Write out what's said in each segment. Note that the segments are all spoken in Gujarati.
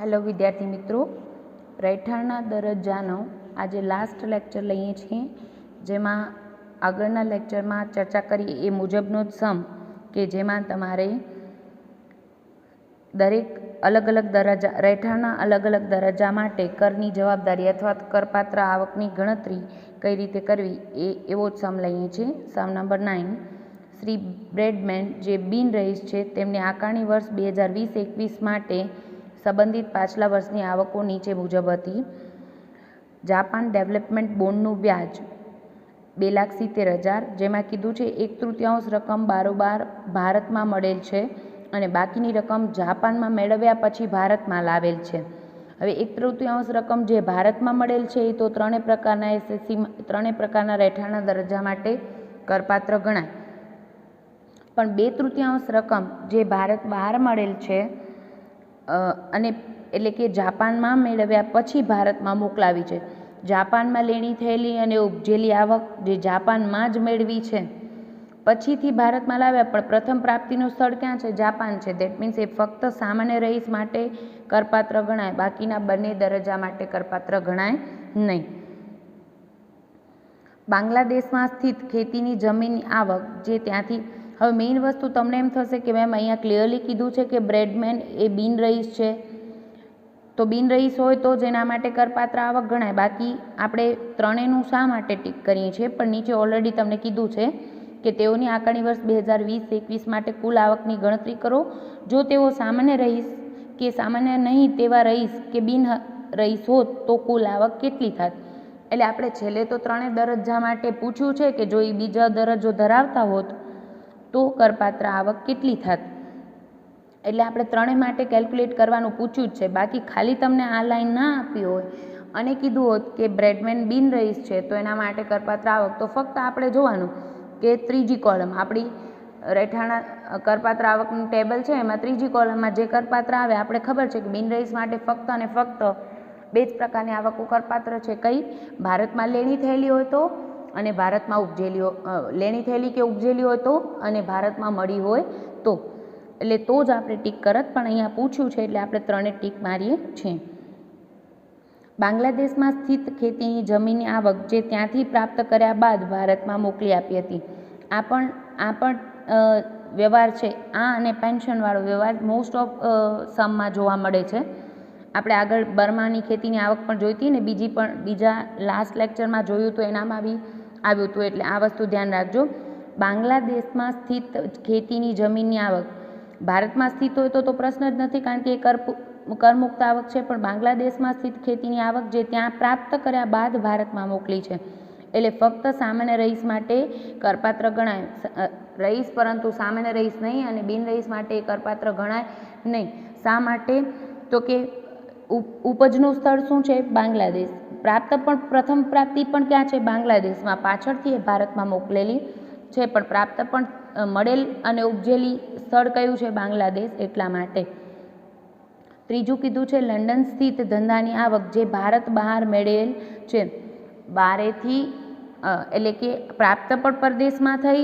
હેલો વિદ્યાર્થી મિત્રો, રહેઠાણના દરજ્જાનો આજે લાસ્ટ લેક્ચર લઈએ છીએ, જેમાં આગળના લેક્ચરમાં ચર્ચા કરી એ મુજબનો જ સમ કે જેમાં તમારે દરેક અલગ અલગ દરજ્જા રહેઠાણના અલગ અલગ દરજ્જા માટે કરની જવાબદારી અથવા કરપાત્ર આવકની ગણતરી કઈ રીતે કરવી એવો જ સમ લઈએ છીએ. સમ નંબર 9. શ્રી બ્રેડમેન જે બિન રહીશ છે તેમની આકારણી વર્ષ 2020-21 માટે સંબંધિત પાછલા વર્ષની આવકો નીચે મુજબ હતી. જાપાન ડેવલપમેન્ટ બોન્ડનું વ્યાજ 2,70,000, જેમાં કીધું છે 1/3 રકમ બારોબાર ભારતમાં મળેલ છે અને બાકીની રકમ જાપાનમાં મેળવ્યા પછી ભારતમાં લાવેલ છે. હવે 1/3 રકમ જે ભારતમાં મળેલ છે એ તો ત્રણેય પ્રકારના ત્રણેય પ્રકારના રહેઠાણના દરજ્જા માટે કરપાત્ર ગણાય, પણ 2/3 રકમ જે ભારત બહાર મળેલ છે અને એટલે કે જાપાનમાં મેળવ્યા પછી ભારતમાં મોકલાવી છે. જાપાનમાં લેણી થયેલી અને ઉપજેલી આવક જે જાપાનમાં જ મેળવી છે પછીથી ભારતમાં લાવ્યા, પણ પ્રથમ પ્રાપ્તિનું સ્થળ ક્યાં છે? જાપાન છે. દેટ મીન્સ એ ફક્ત સામાન્ય રહીશ માટે કરપાત્ર ગણાય, બાકીના બંને દરજ્જા માટે કરપાત્ર ગણાય નહીં. બાંગ્લાદેશમાં સ્થિત ખેતીની જમીનની આવક જે ત્યાંથી, હવે મેઇન વસ્તુ તમને એમ થશે કે મેમ અહીંયા ક્લિયરલી કીધું છે કે બ્રેડમેન એ બિન રહીશ છે, તો બિન રહીશ હોય તો જ એના માટે કરપાત્ર આવક ગણાય. બાકી આપણે ત્રણેયનું શા માટે ટીક કરીએ છીએ? પણ નીચે ઓલરેડી તમને કીધું છે કે તેઓની આકારણી વર્ષ 2020-21 માટે કુલ આવકની ગણતરી કરો. જો તેઓ સામાન્ય રહીશ કે સામાન્ય નહીં તેવા રહીશ કે બિન રહીશ હોત તો કુલ આવક કેટલી થાત? એટલે આપણે છેલ્લે તો ત્રણેય દરજ્જા માટે પૂછ્યું છે કે જો એ બીજા દરજ્જો ધરાવતા હોત તો કરપાત્ર આવક કેટલી થાત. એટલે આપણે ત્રણેય માટે કેલ્ક્યુલેટ કરવાનું પૂછ્યું જ છે. બાકી ખાલી તમને આ લાઈન ના આપી હોય અને કીધું હોત કે બ્રેડમેન બિન રહીશ છે તો એના માટે કરપાત્ર આવક, તો ફક્ત આપણે જોવાનું કે ત્રીજી કોલમ આપણી રહેઠાણા કરપાત્ર આવકનું ટેબલ છે, એમાં ત્રીજી કોલમમાં જે કરપાત્ર આવે આપણે ખબર છે કે બિન રહીશ માટે ફક્ત અને ફક્ત બે જ પ્રકારની આવકો કરપાત્ર છે. કઈ? ભારતમાં લેણી થયેલી હોય તો અને ભારતમાં ઉપજેલી લેણી થયેલી કે ઉપજેલી હોય તો અને ભારતમાં મળી હોય તો, એટલે તો જ આપણે ટીક કરત, પણ અહીંયા પૂછ્યું છે એટલે આપણે ત્રણે ટીક મારીએ છીએ. બાંગ્લાદેશમાં સ્થિત ખેતીની જમીનની આવક જે ત્યાંથી પ્રાપ્ત કર્યા બાદ ભારતમાં મોકલી આપી હતી. આ પણ વ્યવહાર છે, આ અને પેન્શનવાળો વ્યવહાર મોસ્ટ ઓફ સમમાં જોવા મળે છે. આપણે આગળ બર્માની ખેતીની આવક પણ જોઈતી ને બીજા લાસ્ટ લેક્ચરમાં જોયું તો એનામાં બી આવ્યું હતું, એટલે આ વસ્તુ ધ્યાન રાખજો. બાંગ્લાદેશમાં સ્થિત ખેતીની જમીનની આવક ભારતમાં સ્થિત હોય તો પ્રશ્ન જ નથી, કારણ કે એ કરમુક્ત આવક છે, પણ બાંગ્લાદેશમાં સ્થિત ખેતીની આવક જે ત્યાં પ્રાપ્ત કર્યા બાદ ભારતમાં મોકલી છે એટલે ફક્ત સામાન્ય રહીશ માટે કરપાત્ર ગણાય. રહીશ પરંતુ સામાન્ય રહીશ નહીં, અને બિન રહીશ માટે કરપાત્ર ગણાય નહીં. શા માટે? તો કે ઉપજનું સ્થળ શું છે? બાંગ્લાદેશ. પ્રથમ પ્રાપ્તિ પણ ક્યાં છે? બાંગ્લાદેશમાં. પાછળથી એ ભારતમાં મોકલેલી છે, પણ પ્રાપ્ત પણ મળેલ અને ઉપજેલી સ્થળ કયું છે? બાંગ્લાદેશ. એટલા માટે ત્રીજું કીધું છે લંડન સ્થિત ધંધાની આવક જે ભારત બહાર મેળવેલ છે. બારેથી એટલે કે પ્રાપ્ત પણ પરદેશમાં થઈ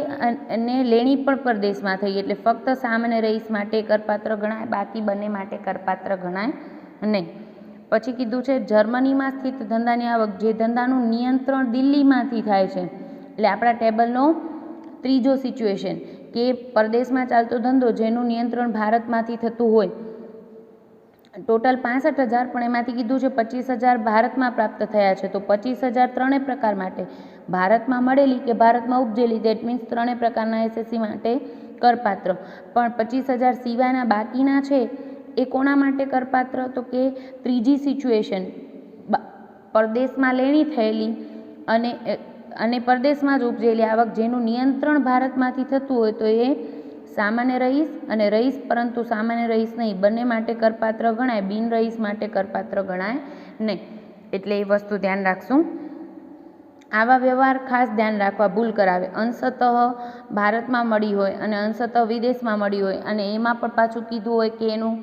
અને લેણી પણ પરદેશમાં થઈ, એટલે ફક્ત સામાન્ય રહીશ માટે કરપાત્ર ગણાય, બાકી બંને માટે કરપાત્ર ગણાય નહીં. પછી કીધું છે જર્મનીમાં સ્થિત ધંધાની આવક જે ધંધાનું નિયંત્રણ દિલ્હીમાંથી થાય છે. એટલે આપણા ટેબલનો ત્રીજો સિચ્યુએશન કે પરદેશમાં ચાલતો ધંધો જેનું નિયંત્રણ ભારતમાંથી થતું હોય. ટોટલ 65,000, પણ એમાંથી કીધું છે 25,000 ભારતમાં પ્રાપ્ત થયા છે, તો 25,000 ત્રણેય પ્રકાર માટે ભારતમાં મળેલી કે ભારતમાં ઉપજેલી, દેટ મીન્સ ત્રણેય પ્રકારના એસએસસી માટે કરપાત્ર. પણ 25,000 સિવાયના બાકીના છે એ કોના માટે કરપાત્ર? તો કે ત્રીજી સિચ્યુએશન પરદેશમાં લેણી થયેલી અને પરદેશમાં જ ઉપજેલી આવક જેનું નિયંત્રણ ભારતમાંથી થતું હોય તો એ સામાન્ય રહીશ અને રહીશ પરંતુ સામાન્ય રહીશ નહીં, બંને માટે કરપાત્ર ગણાય, બિન રહીશ માટે કરપાત્ર ગણાય નહીં. એટલે એ વસ્તુ ધ્યાન રાખશું. આવા વ્યવહાર ખાસ ધ્યાન રાખવા ભૂલ કરાવે. અંશતઃ ભારતમાં મળી હોય અને અંશતઃ વિદેશમાં મળી હોય અને એમાં પણ પાછું કીધું હોય કે એનું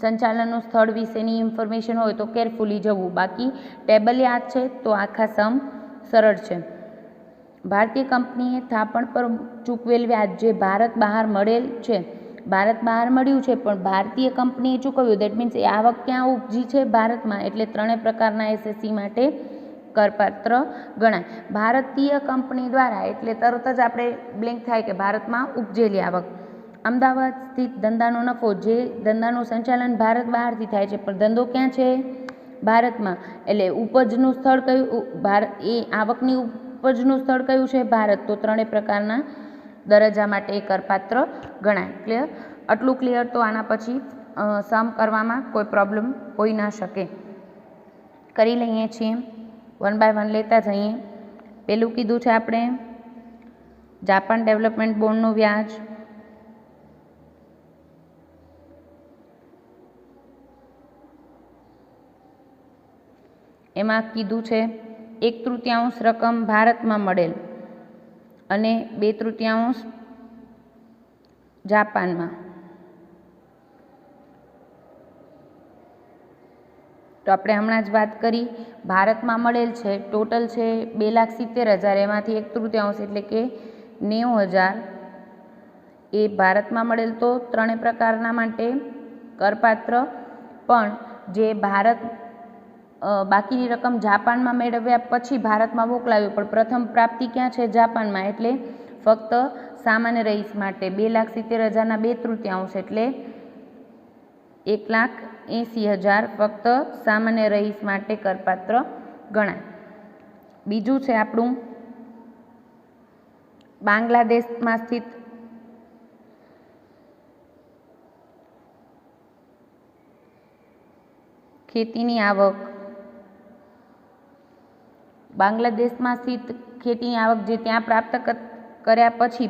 સંચાલનનું સ્થળ વિશેની ઇન્ફોર્મેશન હોય તો કેરફુલી જવું. બાકી ટેબલ યાદ છે તો આખા સમ સરળ છે. ભારતીય કંપનીએ થાપણ પર ચૂકવેલ વ્યાજ જે ભારત બહાર મળેલ છે ભારત બહાર મળ્યું છે પણ ભારતીય કંપનીએ ચૂકવ્યું, દેટ મીન્સ એ આવક ક્યાં ઉપજી છે? ભારતમાં. એટલે ત્રણેય પ્રકારના એસએસસી માટે કરપાત્ર ગણાય. ભારતીય કંપની દ્વારા એટલે તરત જ આપણે બ્લેન્ક થાય કે ભારતમાં ઉપજેલી આવક. અમદાવાદ સ્થિત ધંધાનો નફો, જે ધંધાનું સંચાલન ભારત બહારથી થાય છે પણ ધંધો ક્યાં છે? ભારતમાં. એટલે ઉપજનું સ્થળ કયું? એ આવકની ઉપજનું સ્થળ કયું છે? ભારત. તો ત્રણેય પ્રકારના દરજ્જા માટે એ કરપાત્ર ગણાય. ક્લિયર? આટલું ક્લિયર. તો આના પછી સમ કરવામાં કોઈ પ્રોબ્લેમ હોઈ ના શકે. કરી લઈએ છીએ, વન બાય વન લેતા જઈએ. પેલું કીધું છે આપણે જાપાન ડેવલપમેન્ટ બોન્ડનું વ્યાજ. એમાં કીધું છે 1/3 રકમ ભારતમાં મળેલ અને 2/3 જાપાનમાં. તો આપણે હમણાં જ વાત કરી, ભારતમાં મળેલ છે ટોટલ છે 2,70,000, એમાંથી 1/3 એટલે કે 90,000 એ ભારતમાં મળેલ. તો ત્રણેય પ્રકારના માટે કરપાત્ર. પણ જે ભારત બાકીની રકમ જાપાનમાં મેળવ્યા પછી ભારતમાં મોકલાવ્યું, પણ પ્રથમ પ્રાપ્તિ ક્યાં છે? જાપાનમાં. એટલે ફક્ત સામાન્ય રહીશ માટે 2,70,000ના 2/3 એટલે 1,80,000 ફક્ત સામાન્ય રહીશ માટે કરપાત્ર ગણાય. બીજું છે આપણું બાંગ્લાદેશમાં સ્થિત ખેતીની આવક. બાંગ્લાદેશમાં સ્થિત ખેતીની આવક જે ત્યાં પ્રાપ્ત કર્યા પછી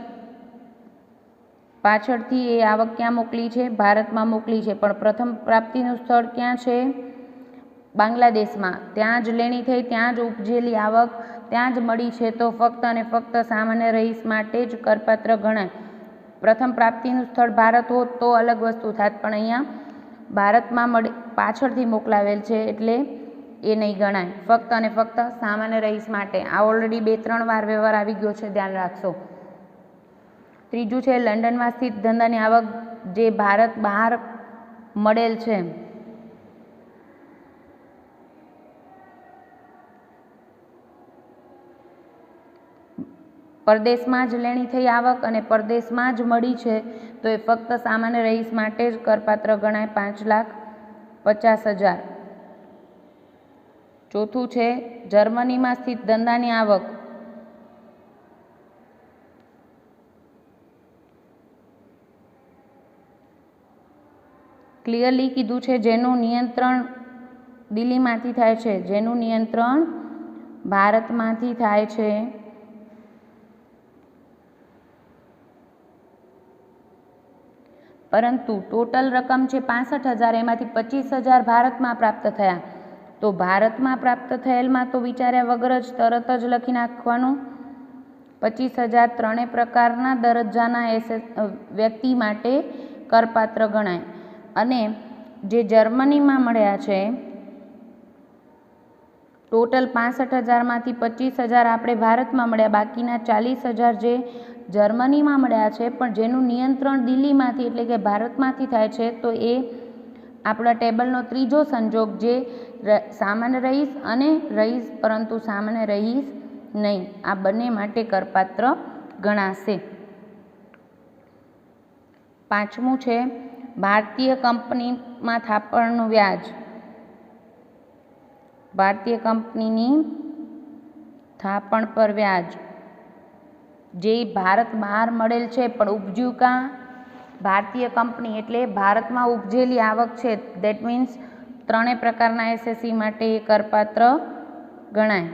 પાછળથી એ આવક ક્યાં મોકલી છે? ભારતમાં મોકલી છે. પણ પ્રથમ પ્રાપ્તિનું સ્થળ ક્યાં છે? બાંગ્લાદેશમાં. ત્યાં જ લેણી થઈ, ત્યાં જ ઉપજેલી આવક ત્યાં જ મળી છે. તો ફક્ત અને ફક્ત સામાન્ય રહીશ માટે જ કરપાત્ર ગણાય. પ્રથમ પ્રાપ્તિનું સ્થળ ભારત હોત તો અલગ વસ્તુ થાત, પણ અહીંયા ભારતમાં પાછળથી મોકલાવેલ છે એટલે એ નહીં ગણાય. ફક્ત અને ફક્ત સામાન્ય રહીશ માટે. આ ઓલરેડી 2-3 વાર વ્યવહાર આવી ગયો છે, ધ્યાન રાખશો. ત્રીજું છે લંડનમાં સ્થિત ધંધાની આવક, જે ભારત બહાર મળેલ છે. પરદેશમાં જ લેણી થઈ આવક અને પરદેશમાં જ મળી છે, તો એ ફક્ત સામાન્ય રહીશ માટે જ કરપાત્ર ગણાય, 5,50,000. ચોથું છે જર્મનીમાં સ્થિત ધંધાની આવક. ક્લિયરલી કીધું છે જેનું નિયંત્રણ દિલ્હીમાંથી થાય છે, જેનું નિયંત્રણ ભારતમાંથી થાય છે. પરંતુ ટોટલ રકમ છે 65,000, એમાંથી 25,000 ભારતમાં પ્રાપ્ત થયા. તો ભારતમાં પ્રાપ્ત થયેલમાં તો વિચાર્યા વગર જ તરત જ લખી નાખવાનું 25,000 ત્રણેય પ્રકારના દરજ્જાના વ્યક્તિ માટે કરપાત્ર ગણાય. અને જે જર્મનીમાં મળ્યા છે ટોટલ 65,000માંથી 25,000 આપણે ભારતમાં મળ્યા, બાકીના 40,000 જે જર્મનીમાં મળ્યા છે, પણ જેનું નિયંત્રણ દિલ્હીમાંથી એટલે કે ભારતમાંથી થાય છે. તો એ આપણા ટેબલનો ત્રીજો સંજોગ, જે સામાન્ય રહીશ અને રહીશ પરંતુ સામાન્ય રહીશ નહીં, આ બંને માટે કરપાત્ર ગણાશે. પાંચમું છે ભારતીય કંપનીમાં થાપણનું વ્યાજ. ભારતીય કંપનીની થાપણ પર વ્યાજ, જે ભારત બહાર મળેલ છે પણ ઉપજ્યું કાં? ભારતીય કંપની એટલે ભારતમાં ઉપજેલી આવક છે. દેટ મીન્સ ત્રણેય પ્રકારના એસએસસી માટે એ કરપાત્ર ગણાય.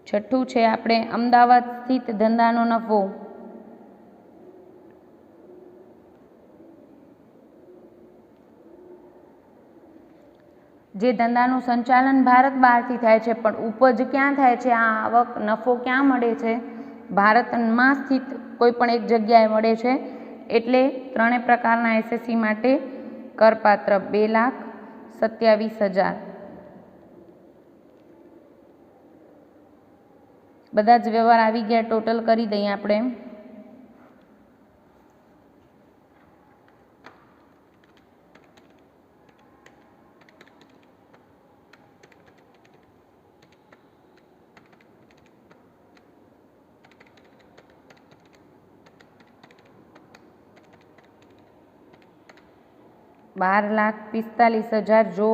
છઠ્ઠું છે આપણે અમદાવાદ સ્થિત ધંધાનો નફો. જે ધંધાનું સંચાલન ભારત બહારથી થાય છે પણ ઉપજ ક્યાં થાય છે? આ આવક નફો ક્યાં મળે છે? ભારતમાં સ્થિત કોઈ પણ એક જગ્યાએ મળે છે. એટલે ત્રણેય પ્રકારના એસએસસી માટે કરપાત્ર 2,27,000. બધા જ વ્યવહાર આવી ગયા, ટોટલ કરી દઈએ આપણે. ₹12,45,000 જો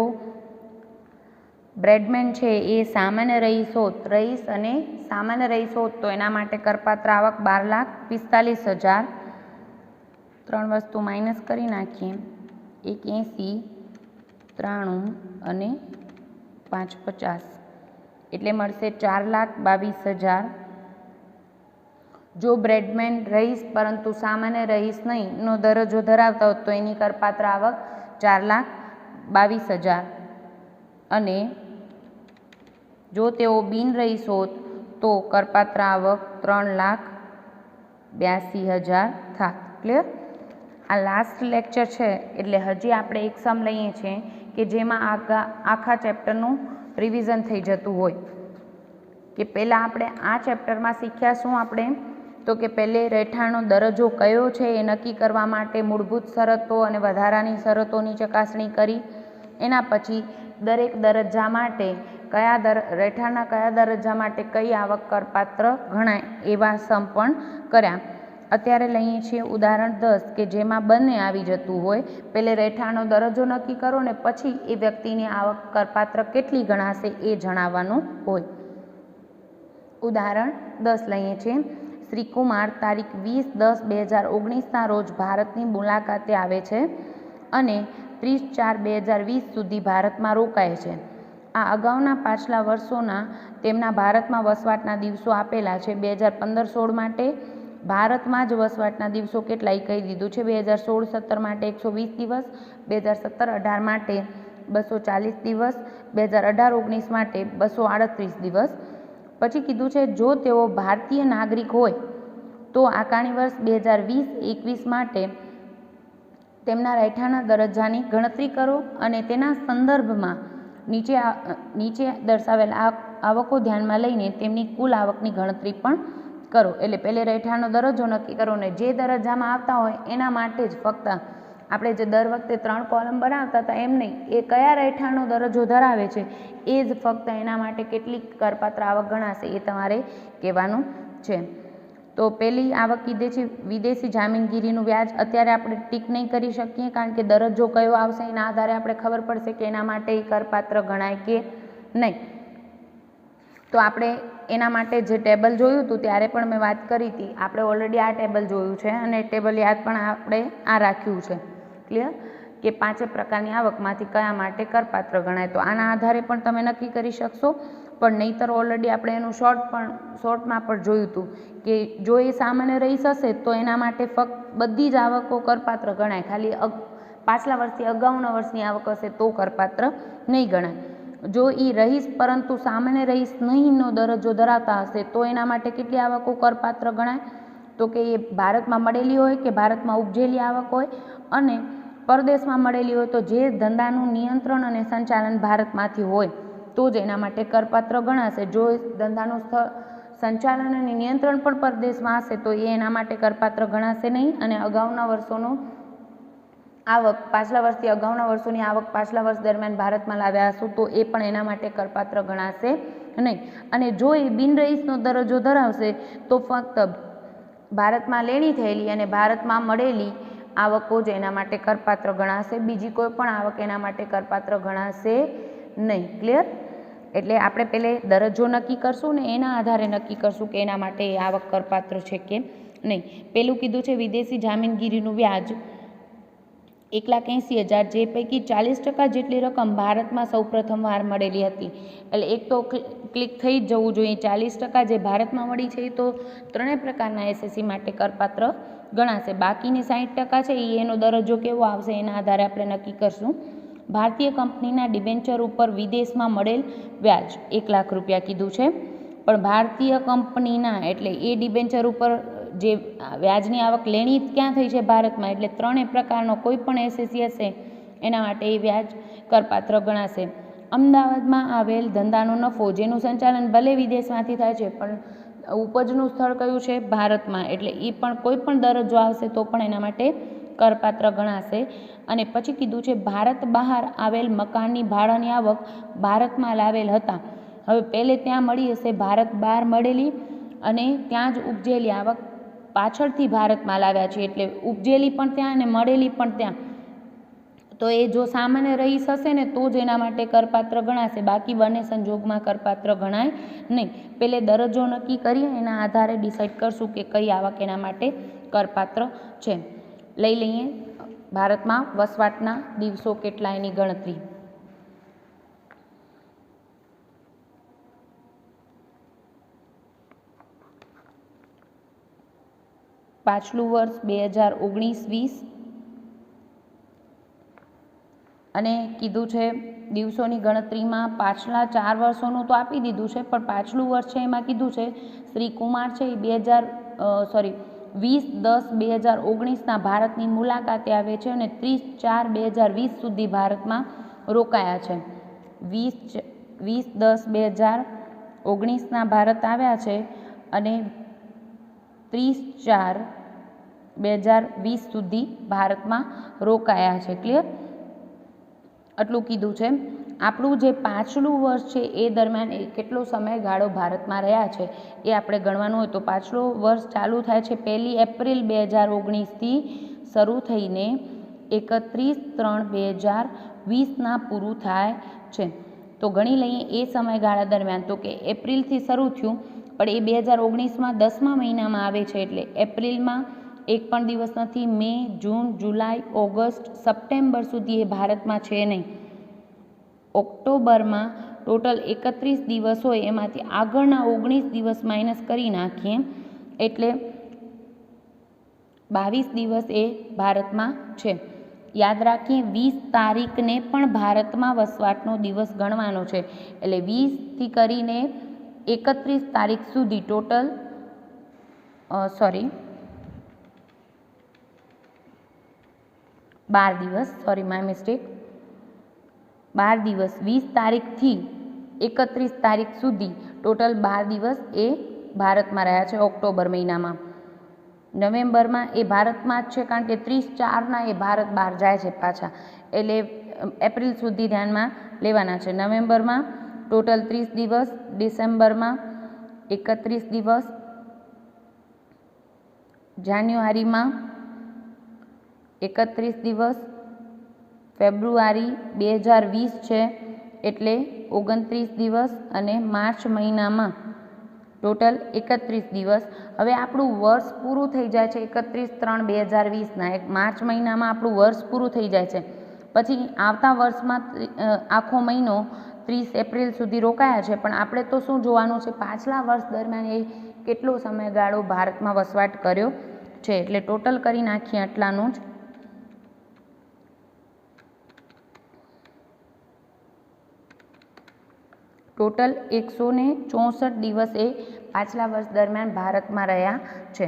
બ્રેડમેન છે એ સામાન્ય રહીશ હોત, રહીશ અને સામાન્ય રહીશ હોત તો એના માટે કરપાત્ર આવક 12,45,000. 3 વસ્તુ માઇનસ કરી નાખીએ. 1,80, 93 અને 5,50 એટલે મળશે 4,22,000. જો બ્રેડમેન રહીશ પરંતુ સામાન્ય રહીશ નહીં નો દરજ્જો ધરાવતા હોત તો એની કરપાત્ર આવક 4,22,000 અને જો તેઓ બિન રહીશ હોત તો કરપાત્ર આવક 3,82,000 થાત. ક્લિયર? આ લાસ્ટ લેક્ચર છે એટલે હજી આપણે એક સમ લઈએ છીએ કે જેમાં આખા ચેપ્ટરનું રિવિઝન થઈ જતું હોય. કે પહેલાં આપણે આ ચેપ્ટરમાં શીખ્યા શું આપણે તો કે પહેલે રહેઠાણનો દરજ્જો કયો છે એ નક્કી કરવા માટે મૂળભૂત શરતો અને વધારાની શરતોની ચકાસણી કરી. એના પછી દરેક દરજ્જા માટે રહેઠાણના કયા દરજ્જા માટે કઈ આવક કરપાત્ર ગણાય એવા સમ પણ કર્યા. અત્યારે લઈએ છીએ ઉદાહરણ 10 કે જેમાં બંને આવી જતું હોય. પહેલે રહેઠાણનો દરજ્જો નક્કી કરો ને પછી એ વ્યક્તિની આવક કરપાત્ર કેટલી ગણાશે એ જણાવવાનું હોય. ઉદાહરણ 10 લઈએ છીએ. શ્રી કુમાર તારીખ 20/10/2019 રોજ ભારતની મુલાકાતે આવે છે અને 30/4/2020 સુધી ભારતમાં રોકાય છે. આ અગાઉના પાછલા વર્ષોના તેમના ભારતમાં વસવાટના દિવસો આપેલા છે. 2015-16 માટે ભારતમાં જ વસવાટના દિવસો કેટલા કહી દીધું છે. 2016-17 માટે 120 દિવસ, 2017-18 માટે 240 દિવસ, 2018-19 માટે 238 દિવસ. પછી કીધું છે જો તેઓ ભારતીય નાગરિક હોય તો આકારણી વર્ષ 2020-21 માટે તેમના રહેઠાણના દરજ્જાની ગણતરી કરો અને તેના સંદર્ભમાં નીચે દર્શાવેલ આવકો ધ્યાનમાં લઈને તેમની કુલ આવકની ગણતરી પણ કરો. એટલે પહેલે રહેઠાણનો દરજ્જો નક્કી કરો ને જે દરજ્જામાં આવતા હોય એના માટે જ ફક્ત આપણે જે દર વખતે 3 કોલમ બનાવતા હતા એમ નહીં, એ કયા રહેઠાણનો દરજ્જો ધરાવે છે એ જ ફક્ત એના માટે કેટલી કરપાત્ર આવક ગણાશે એ તમારે કહેવાનું છે. તો પહેલી આવક કીધે છે વિદેશી જામીનગીરીનું વ્યાજ. અત્યારે આપણે ટીક નહીં કરી શકીએ કારણ કે દરજ્જો કયો આવશે એના આધારે આપણે ખબર પડશે કે એના માટે એ કરપાત્ર ગણાય કે નહીં. તો આપણે એના માટે જે ટેબલ જોયું હતું ત્યારે પણ મેં વાત કરી હતી. આપણે ઓલરેડી આ ટેબલ જોયું છે અને ટેબલ યાદ પણ આપણે આ રાખ્યું છે. ક્લિયર? કે 5 પ્રકારની આવકમાંથી કયા માટે કરપાત્ર ગણાય. તો આના આધારે પણ તમે નક્કી કરી શકશો. પણ નહીંતર ઓલરેડી આપણે એનું શોર્ટમાં પણ જોયું હતું કે જો એ સામાન્ય રહીશ હશે તો એના માટે ફક્ત બધી જ આવકો કરપાત્ર ગણાય. ખાલી પાછલા વર્ષથી અગાઉના વર્ષની આવક હશે તો કરપાત્ર નહીં ગણાય. જો એ રહીશ પરંતુ સામાન્ય રહીશ નહીંનો દરજ્જો ધરાવતા હશે તો એના માટે કેટલી આવકો કરપાત્ર ગણાય તો કે એ ભારતમાં મળેલી હોય કે ભારતમાં ઉપજેલી આવક હોય અને પરદેશમાં મળેલી હોય તો જે ધંધાનું નિયંત્રણ અને સંચાલન ભારતમાંથી હોય તો જ એના માટે કરપાત્ર ગણાશે. જો ધંધાનું સંચાલન અને નિયંત્રણ પણ પરદેશમાં હશે તો એ એના માટે કરપાત્ર ગણાશે નહીં. અને અગાઉના વર્ષોનું આવક પાછલા વર્ષથી અગાઉના વર્ષોની આવક પાછલા વર્ષ દરમિયાન ભારતમાં લાવ્યા હશું તો એ પણ એના માટે કરપાત્ર ગણાશે નહીં. અને જો એ બિનરહીશનો દરજ્જો ધરાવશે તો ફક્ત ભારતમાં લેણી થયેલી અને ભારતમાં મળેલી આવકો જ એના માટે કરપાત્ર ગણાશે. બીજી કોઈ પણ આવક એના માટે કરપાત્ર ગણાશે નહીં. ક્લિયર? એટલે આપણે પહેલે દરજ્જો નક્કી કરશું ને એના આધારે નક્કી કરશું કે એના માટે એ આવક કરપાત્ર છે કે નહીં. પેલું કીધું છે વિદેશી જામીનગીરીનું વ્યાજ 1,80,000 જે પૈકી 40% જેટલી રકમ ભારતમાં સૌપ્રથમ વાર મળેલી હતી. એટલે એક તો ક્લિક થઈ જ જવું જોઈએ. 40% જે ભારતમાં મળી છે એ તો 3 પ્રકારના એસએસસી માટે કરપાત્ર ગણાશે. બાકીની 60% છે એ એનો દરજ્જો કેવો આવશે એના આધારે આપણે નક્કી કરશું. ભારતીય કંપનીના ડિબેન્ચર ઉપર વિદેશમાં મળેલ વ્યાજ 1 લાખ રૂપિયા કીધું છે. પણ ભારતીય કંપનીના એટલે એ ડિબેન્ચર ઉપર જે વ્યાજની આવક લેણી ક્યાં થઈ છે ભારતમાં, એટલે 3 પ્રકારનો કોઈ પણ એસએસસી હશે એના માટે એ વ્યાજ કરપાત્ર ગણાશે. અમદાવાદમાં આવેલ ધંધાનો નફો જેનું સંચાલન ભલે વિદેશમાંથી થાય છે પણ ઉપજનું સ્થળ કયું છે? ભારતમાં, એટલે એ પણ કોઈ પણ દરજ્જો આવશે તો પણ એના માટે કરપાત્ર ગણાશે. અને પછી કીધું છે ભારત બહાર આવેલ મકાનની ભાડાની આવક ભારતમાં લાવેલ હતા. હવે પહેલે ત્યાં મળી હશે ભારત બહાર મળેલી, અને ત્યાં જ ઉપજેલી આવક પાછળથી ભારતમાં લાવ્યા છે, એટલે ઉપજેલી પણ ત્યાં અને મળેલી પણ ત્યાં. તો એ જો સામાન્ય રહીશ હશે ને તો જ એના માટે કરપાત્ર ગણાશે, બાકી બંને સંજોગમાં કરપાત્ર ગણાય નહીં. પેલે દરજ્જો નક્કી કરી એના આધારે ડિસાઇડ કરશું કે કઈ આવક એના માટે કરપાત્ર છે. લઈ લઈએ ભારતમાં વસવાટના દિવસો કેટલા એની ગણતરી. પાછલું વર્ષ 2019-20, અને કીધું છે દિવસોની ગણતરીમાં પાછલા 4 વર્ષોનું તો આપી દીધું છે, પણ પાછલું વર્ષ છે એમાં કીધું છે શ્રી કુમાર છે એ 20-10-2019 ભારતની મુલાકાતે આવે છે અને 30-4-2020 સુધી ભારતમાં રોકાયા છે. 20-10-2019 ભારત આવ્યા છે અને 30-4-2020 સુધી ભારતમાં રોકાયા છે. ક્લિયર? આટલું કીધું છે. આપણું જે પાછલું વર્ષ છે એ દરમિયાન એ કેટલો સમયગાળો ભારતમાં રહ્યા છે એ આપણે ગણવાનું હોય. તો પાછલું વર્ષ ચાલુ થાય છે 1 એપ્રિલ 2019થી શરૂ થઈને 31-3-2020 પૂરું થાય છે. તો ગણી લઈએ એ સમયગાળા દરમિયાન. તો કે એપ્રિલથી શરૂ થયું, પણ એ 2019માં 10મા મહિનામાં આવે છે, એટલે એપ્રિલમાં એક પણ દિવસ નથી. મે, જૂન, જુલાઈ, ઓગસ્ટ, સપ્ટેમ્બર સુધી એ ભારતમાં છે નહીં. ઓક્ટોબરમાં ટોટલ 31 દિવસ હોય, એમાંથી આગળના 19 દિવસ માઇનસ કરી નાખીએ એટલે 22 દિવસ એ ભારતમાં છે. યાદ રાખીએ 20 તારીખને પણ ભારતમાં વસવાટનો દિવસ ગણવાનો છે, એટલે 20થી કરીને 31 તારીખ સુધી ટોટલ 12 દિવસ, 12 દિવસ 20 તારીખથી 31 તારીખ સુધી ટોટલ 12 દિવસ એ ભારતમાં રહ્યા છે ઓક્ટોબર મહિનામાં. નવેમ્બરમાં એ ભારતમાં જ છે, કારણ કે 30-4 એ ભારત બહાર જાય છે પાછા, એટલે એપ્રિલ સુધી ધ્યાનમાં લેવાના છે. નવેમ્બરમાં ટોટલ 30 દિવસ, ડિસેમ્બરમાં 31 દિવસ, જાન્યુઆરીમાં 31 દિવસ, ફેબ્રુઆરી 2020 છે એટલે 29 દિવસ, અને માર્ચ મહિનામાં ટોટલ 31 દિવસ. હવે આપણું વર્ષ પૂરું થઈ જાય છે 31-3-2020 માર્ચ મહિનામાં આપણું વર્ષ પૂરું થઈ જાય છે. પછી આવતા વર્ષમાં આખો મહિનો 30 એપ્રિલ સુધી રોકાયા છે, પણ આપણે તો શું જોવાનું છે પાછલા વર્ષ દરમિયાન એ કેટલો સમયગાળો ભારતમાં વસવાટ કર્યો છે, એટલે ટોટલ કરી નાખીએ આટલાનું જ. ટોટલ 164 દિવસ એ પાછલા વર્ષ દરમિયાન ભારતમાં રહ્યા છે.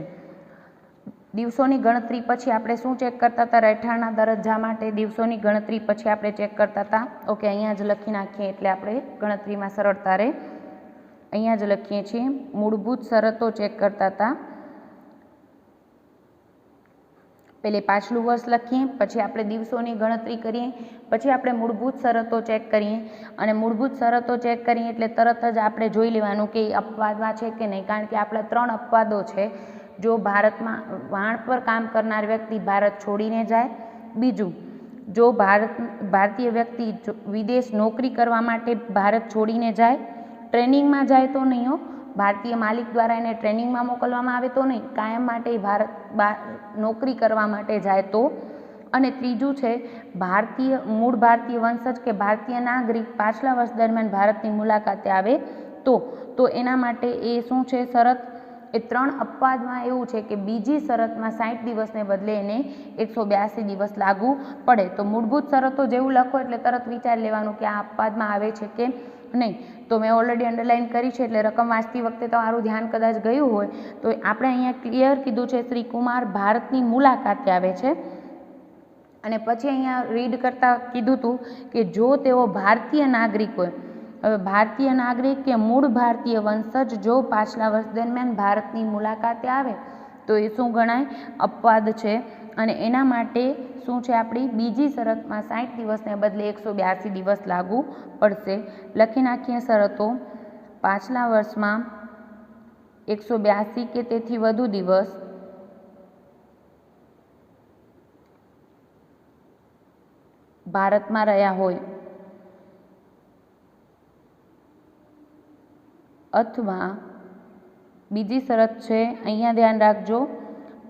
દિવસોની ગણતરી પછી આપણે શું ચેક કરતા હતા? રહેઠાણના દરજ્જા માટે દિવસોની ગણતરી પછી આપણે ચેક કરતા હતા. ઓકે, અહીંયા જ લખી નાખીએ એટલે આપણે ગણતરીમાં સરળતા રહે. અહીંયા જ લખીએ છીએ. મૂળભૂત શરતો ચેક કરતા હતા. પહેલે પાછલું વર્ષ લખીએ, પછી આપણે દિવસોની ગણતરી કરીએ, પછી આપણે મૂળભૂત શરતો ચેક કરીએ, અને મૂળભૂત શરતો ચેક કરીએ એટલે તરત જ આપણે જોઈ લેવાનું કે એ અપવાદમાં છે કે નહીં, કારણ કે આપણા 3 અપવાદો છે. જો ભારતમાં વાણ પર કામ કરનાર વ્યક્તિ ભારત છોડીને જાય, બીજું જો ભારતીય વ્યક્તિ વિદેશ નોકરી કરવા માટે ભારત છોડીને જાય, ટ્રેનિંગમાં જાય તો નહીં હો, ભારતીય માલિક દ્વારા એને ટ્રેનિંગમાં મોકલવામાં આવે તો નહીં, કાયમ માટે ભારત નોકરી કરવા માટે જાય તો. અને ત્રીજું છે મૂળ ભારતીય વંશજ કે ભારતીય નાગરિક પાછલા વર્ષ દરમિયાન ભારતની મુલાકાતે આવે તો એના માટે એ શું છે શરત? એ 3 અપવાદમાં એવું છે કે બીજી શરતમાં 60 દિવસને બદલે એને 182 દિવસ લાગુ પડે. તો મૂળભૂત શરતો જેવું લખો એટલે તરત વિચાર લેવાનું કે આ અપવાદમાં આવે છે કે નહીં. તો મેં ઓલરેડી અંડરલાઇન કરી છે, એટલે રકમ વાંચતી વખતે તમારું ધ્યાન કદાચ ગયું હોય તો આપણે અહીંયા ક્લિયર કીધું છે શ્રી કુમાર ભારતની મુલાકાતે આવે છે. અને પછી અહીંયા રીડ કરતાં કીધું હતું કે જો તેઓ ભારતીય નાગરિક હોય. હવે ભારતીય નાગરિક કે મૂળ ભારતીય વંશજ જો પાછલા વર્ષ દરમિયાન ભારતની મુલાકાતે આવે તો એ શું ગણાય? અપવાદ છે. અને એના માટે શું છે આપણી બીજી શરતમાં 60 દિવસને બદલે 182 દિવસ લાગુ પડશે. લખી નાખીએ શરતો. પાછલા વર્ષમાં 182 કે તેથી વધુ દિવસ ભારતમાં રહ્યા હોય અથવા બીજી શરત છે, અહીંયા ધ્યાન રાખજો,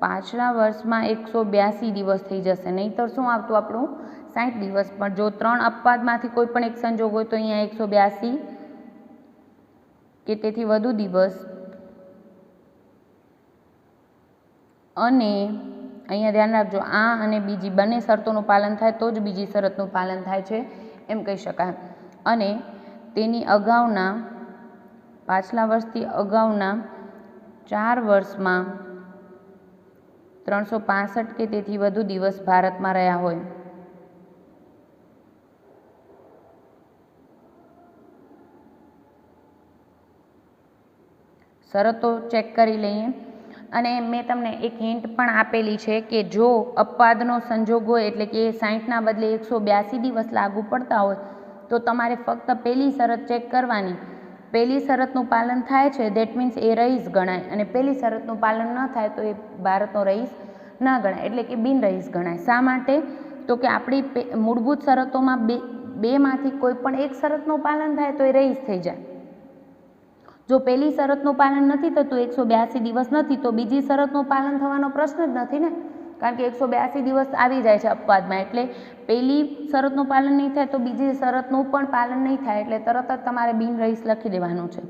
પાછલા વર્ષમાં 182 દિવસ થઈ જશે, નહીંતર શું આવતું આપણું 60 દિવસ. પણ જો 3 અપવાદમાંથી કોઈ પણ એક સંજોગ હોય તો અહીંયા 182 કે તેથી વધુ દિવસ અને અહીંયા ધ્યાન રાખજો આ અને બીજી બંને શરતોનું પાલન થાય તો જ બીજી શરતનું પાલન થાય છે એમ કહી શકાય. અને તેની અગાઉના પાછલા વર્ષથી અગાઉના 4 વર્ષમાં 365 કે તેથી વધુ દિવસ ભારતમાં રહ્યા હોય. શરતો ચેક કરી લઈએ. અને મેં તમને એક હિન્ટ પણ આપેલી છે કે જો અપવાદનો સંજોગ હોય એટલે કે 60ના બદલે 182 દિવસ લાગુ પડતા હોય તો તમારે ફક્ત પહેલી શરત ચેક કરવાની. પહેલી શરતનું પાલન થાય છે દેટ મીન્સ એ રહીશ ગણાય, અને પહેલી શરતનું પાલન ન થાય તો એ ભારતનો રહીશ ન ગણાય, એટલે કે બિન રહીશ ગણાય. શા માટે? તો કે આપણી મૂળભૂત શરતોમાં બેમાંથી કોઈ પણ એક શરતનું પાલન થાય તો એ રહીશ થઈ જાય. જો પહેલી શરતનું પાલન નથી થતું 182 દિવસ નથી તો બીજી શરતનું પાલન થવાનો પ્રશ્ન જ નથી ને, કારણ કે 182 દિવસ આવી જાય છે અપવાદમાં. એટલે પહેલી શરતનું પાલન નહીં થાય તો બીજી શરતનું પણ પાલન નહીં થાય, એટલે તરત જ તમારે બિન રહીશ લખી દેવાનું છે.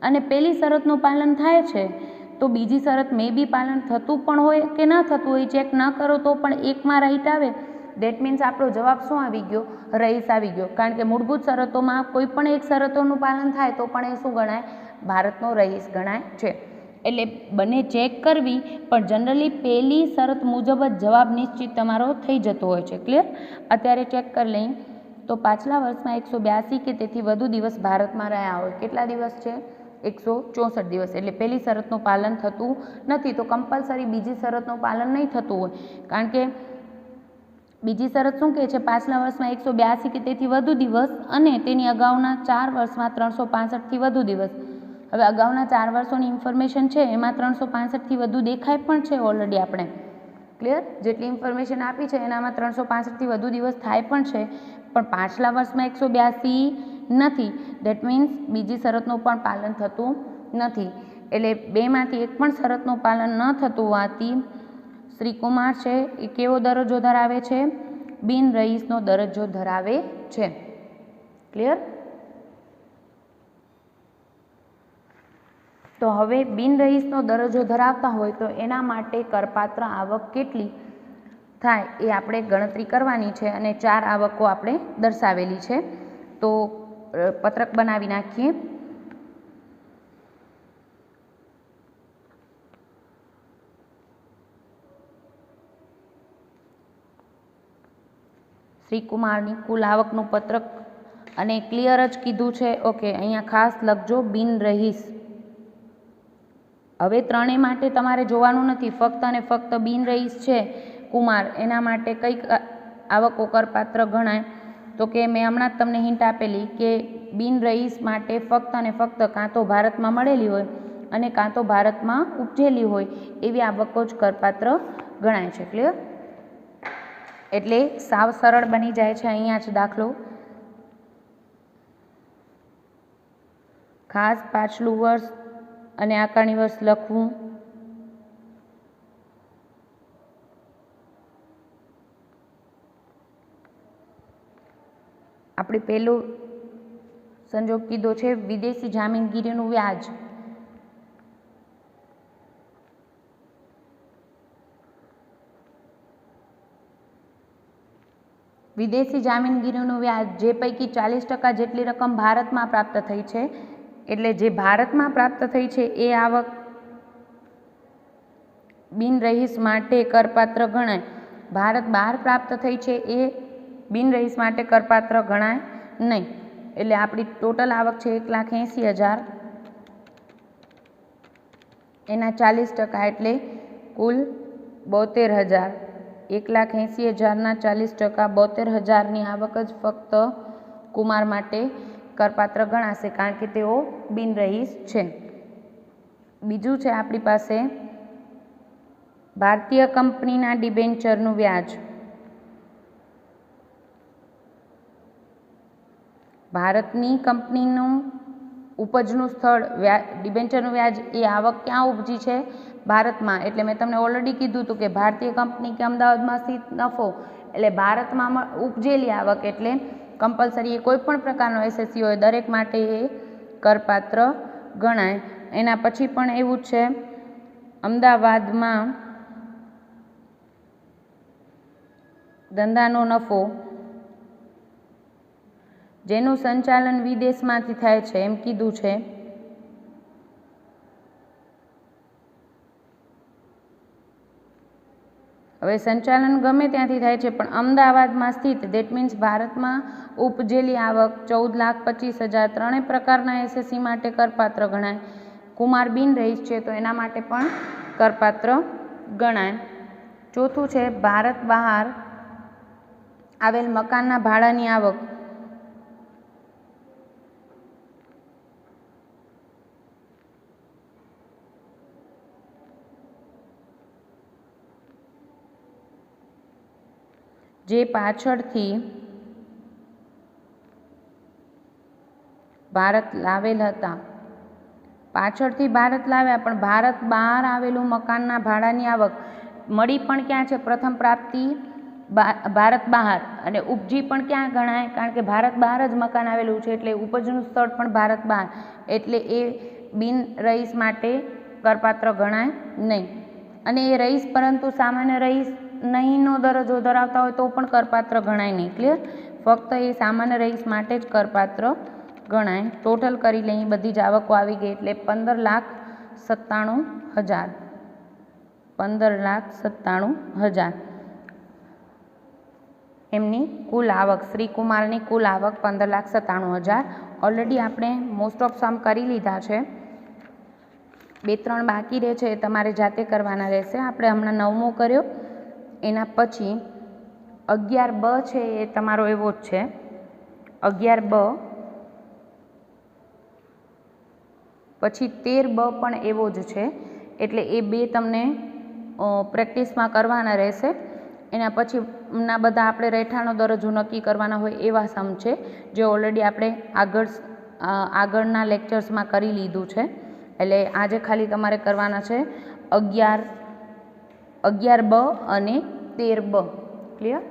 અને પહેલી શરતનું પાલન થાય છે તો બીજી શરત મે બી પાલન થતું પણ હોય કે ન થતું હોય, ચેક ન કરો તો પણ એકમાં રાઈટ આવે. દેટ મીન્સ આપણો જવાબ શું આવી ગયો? રહીશ આવી ગયો, કારણ કે મૂળભૂત શરતોમાં કોઈ પણ એક શરતોનું પાલન થાય તો પણ એ શું ગણાય? ભારતનો રહીશ ગણાય છે. એટલે બંને ચેક કરવી, પણ જનરલી પહેલી શરત મુજબ જ જવાબ નિશ્ચિત તમારો થઈ જતો હોય છે. ક્લિયર? અત્યારે ચેક કરી લઈએ તો પાછલા વર્ષમાં 182 કે તેથી વધુ દિવસ ભારતમાં રહ્યા હોય. કેટલા દિવસ છે? 164 દિવસ. એટલે પહેલી શરતનું પાલન થતું નથી તો કમ્પલસરી બીજી શરતનું પાલન નહીં થતું હોય, કારણ કે બીજી શરત શું કહે છે? પાછલા વર્ષમાં 182 કે તેથી વધુ દિવસ અને તેની અગાઉના 4 વર્ષમાં 365થી વધુ દિવસ. હવે અગાઉના 4 વર્ષોની ઇન્ફોર્મેશન છે એમાં 365થી વધુ દેખાય પણ છે ઓલરેડી આપણે. ક્લિયર? જેટલી ઇન્ફોર્મેશન આપી છે એનામાં 365થી વધુ દિવસ થાય પણ છે, પણ પાછલા વર્ષમાં 182 નથી. દેટ મીન્સ બીજી શરતનું પણ પાલન થતું નથી. એટલે બેમાંથી એક પણ શરતનું પાલન ન થતું હોવાથી શ્રીકુમાર છે એ કેવો દરજ્જો ધરાવે છે? બિન રહીશનો દરજ્જો ધરાવે છે. ક્લિયર? તો હવે બિન રહીશનો દરજ્જો ધરાવતા હોય તો એના માટે કરપાત્ર આવક કેટલી થાય એ આપણે ગણતરી કરવાની છે, અને 4 આવકો આપણે દર્શાવેલી છે. તો પત્રક બનાવી નાખીએ. શ્રીકુમારની કુલ આવકનું પત્રક, અને ક્લિયર જ કીધું છે. ઓકે, અહીંયા ખાસ લખજો બિન રહીશ. હવે ત્રણેય માટે તમારે જોવાનું નથી, ફક્ત અને ફક્ત બિન રહીશ છે કુમાર, એના માટે કઈ આવકો કરપાત્ર ગણાય? તો કે મેં હમણાં જ તમને હિન્ટ આપેલી કે બિન રહીશ માટે ફક્ત અને ફક્ત કાં તો ભારતમાં મળેલી હોય અને કાં તો ભારતમાં ઉપજેલી હોય એવી આવકો જ કરપાત્ર ગણાય છે. ક્લિયર? એટલે સાવ સરળ બની જાય છે અહીંયા જ દાખલો. ખાસ પાછલું વર્ષ અને આકારણી વર્ષ લખવું. આપણે પહેલો સંજોગ કીધો છે વિદેશી જામીનગીરીનું વ્યાજ. વિદેશી જામીનગીરીનું વ્યાજ જે પૈકી 40% જેટલી રકમ ભારતમાં પ્રાપ્ત થઈ છે, એટલે જે ભારતમાં પ્રાપ્ત થઈ છે એ આવક બિન રહીશ માટે કરપાત્ર ગણાય. ભારત બહાર પ્રાપ્ત થઈ છે એ બિન રહીશ માટે કરપાત્ર ગણાય નહીં. એટલે આપણી ટોટલ આવક છે 1,80,000, એના 40% એટલે કુલ 72,000. 1,80,000ના 40% 72,000ની આવક જ ફક્ત કુમાર માટે કરપાત્ર ગણાશે, કારણ કે તેઓ બિનરહીશ છે. બીજું છે આપણી પાસે ભારતીય કંપનીના ડિબેન્ચરનું વ્યાજ. ભારતની કંપનીનું ઉપજનું સ્થળ ડિબેન્ચરનું વ્યાજ એ આવક ક્યાં ઉપજી છે? ભારતમાં. એટલે મેં તમને ઓલરેડી કીધું હતું કે ભારતીય કંપની કે અમદાવાદમાં સ્થિત નફો એટલે ભારતમાં ઉપજેલી આવક, એટલે કમ્પલસરી એ કોઈ પણ પ્રકારનો એસએસસી હોય દરેક માટે એ કરપાત્ર ગણાય. એના પછી પણ એવું જ છે, અમદાવાદમાં ધંધાનો નફો જેનું સંચાલન વિદેશમાંથી થાય છે એમ કીધું છે. હવે સંચાલન ગમે ત્યાંથી થાય છે, પણ અમદાવાદમાં સ્થિત, દેટ મીન્સ ભારતમાં ઉપજેલી આવક 14,25,000 ત્રણેય પ્રકારના એસએસસી માટે કરપાત્ર ગણાય. કુમાર બિનરહીશ છે તો એના માટે પણ કરપાત્ર ગણાય. ચોથું છે ભારત બહાર આવેલ મકાનના ભાડાની આવક. જે પાછળથી ભારત લાવેલ હતા, પાછળથી ભારત લાવ્યા પણ ભારત બહાર આવેલું મકાનના ભાડાની આવક મળી પણ ક્યાં છે? પ્રથમ પ્રાપ્તિ ભારત બહાર, અને ઉપજી પણ ક્યાં ગણાય? કારણ કે ભારત બહાર જ મકાન આવેલું છે એટલે ઉપજનું સ્થળ પણ ભારત બહાર, એટલે એ બિનરહીશ માટે કરપાત્ર ગણાય નહીં. અને એ રહીશ પરંતુ સામાન્ય રહીશ નહીંનો દરજ્જો ધરાવતા હોય તો પણ કરપાત્ર ગણાય નહીં. ક્લિયર? ફક્ત એ સામાન્ય રહીશ માટે જ કરપાત્ર ગણાય. ટોટલ કરી લઈએ, બધી જ આવકો આવી ગઈ એટલે 15,97,000. 15,97,000 એમની કુલ આવક, શ્રીકુમારની કુલ આવક 15,97,000. ઓલરેડી આપણે મોસ્ટ ઓફ સમ કરી લીધા છે, 2-3 બાકી રહે છે એ તમારે જાતે કરવાના રહેશે. આપણે હમણાં 9મો કર્યો, એના પછી 11B છે એ તમારો એવો જ છે. 11B પછી 13B પણ એવો જ છે, એટલે એ બે તમને પ્રેક્ટિસમાં કરવાના રહેશે. એના પછીના બધા આપણે રહેઠાણનો દરજ્જો નક્કી કરવાના હોય એવા સમ છે, જે ઓલરેડી આપણે આગળના લેક્ચર્સમાં કરી લીધું છે. એટલે આજે ખાલી તમારે કરવાના છે 11B અને 13B. ક્લિયર?